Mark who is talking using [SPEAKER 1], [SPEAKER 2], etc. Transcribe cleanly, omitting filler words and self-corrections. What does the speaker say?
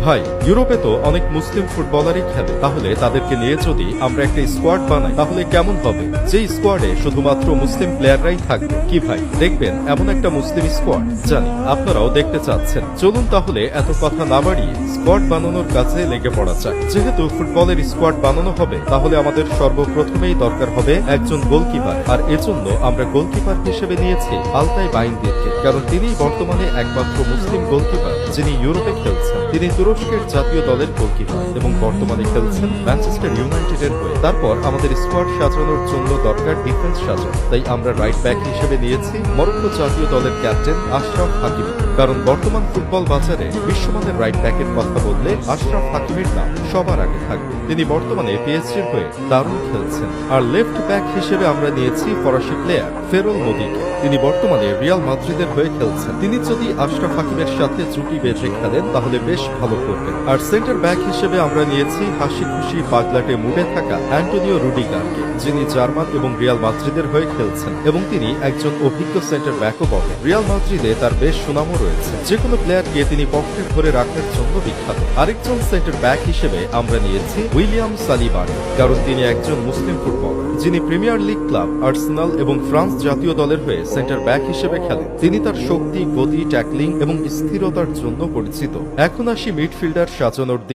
[SPEAKER 1] ভাই, ইউরোপে তো অনেক মুসলিম ফুটবলারই খেলে, তাহলে তাদেরকে নিয়ে যদি আমরা একটা স্কোয়াড বানাই তাহলে কেমন হবে? যে স্কোয়াডে শুধুমাত্র মুসলিম প্লেয়াররাই থাকবে। কি ভাই, দেখবেন এমন একটা মুসলিম স্কোয়াড? জানি আপনারাও দেখতে চাচ্ছেন। চলুন তাহলে এত কথা না বাড়িয়ে স্কোয়াড বানানোর কাছে লেগে পড়া যাক। যেহেতু ফুটবলের স্কোয়াড বানানো হবে, তাহলে আমাদের সর্বপ্রথমেই দরকার হবে একজন গোলকিপার। আর এজন্য আমরা গোলকিপার হিসেবে নিয়েছি আলতাই বাইনদিরকে, কারণ তিনিই বর্তমানে একমাত্র মুসলিম গোলকিপার যিনি ইউরোপে খেলছেন। তিনি তুরস্কের জাতীয় দলের গোলকিপার এবং বর্তমানে খেলছেন ম্যানচেস্টার ইউনাইটেডের হয়ে। তারপর আমাদের স্কোয়াড সাজানোর জন্য দরকার ডিফেন্স সাজানো, তাই আমরা রাইট ব্যাক হিসেবে নিয়েছি মরক্কো জাতীয় দলের ক্যাপ্টেন আশরাফ হাকিমি, কারণ বর্তমান ফুটবল বাজারে বিশ্বমানের রাইট ব্যাকের কথা বললে আশরাফ হাকিমির নাম সবার আগে থাকবে। তিনি বর্তমানে পিএসজির হয়ে দারুণ খেলছেন। আর লেফট ব্যাক হিসেবে আমরা নিয়েছি ফরাসি প্লেয়ার ফেরোল মোদিকে। তিনি বর্তমানে রিয়াল মাদ্রিদের হয়ে খেলছেন। তিনি যদি আশরাফ হাকিমের সাথে জুটি বেঁধে খেলেন তাহলে বেশ ভালো করবেন। আর সেন্টার ব্যাক হিসেবে আমরা নিয়েছি হাসি খুশি পাগলাটে মুডে থাকা অ্যান্টোনিও রুডিগারকে, যিনি জার্মান এবং রিয়াল মাদ্রিদের হয়ে খেলছেন এবং তিনি একজন অভিজ্ঞ সেন্টার ব্যাকও বটে। রিয়াল মাদ্রিদে তার বেশ সুনামও রয়েছে, যে কোনো প্লেয়ারকে তিনি পকেটে ধরে রাখার জন্য বিখ্যাত। আরেকজন সেন্টার ব্যাক হিসেবে আমরা নিয়েছি উইলিয়াম সালিবা, কারণ তিনি একজন মুসলিম ফুটবলার যিনি প্রিমিয়ার লিগ ক্লাব আর্সেনাল এবং ফ্রান্স জাতীয় দলের হয়ে সেন্টার ব্যাক হিসেবে খেলেন। তিনি তার শক্তি, গতি, ট্যাকলিং এবং স্থিরতার জন্য পরিচিত। এখন আসি মিডফিল্ডার সাজানোর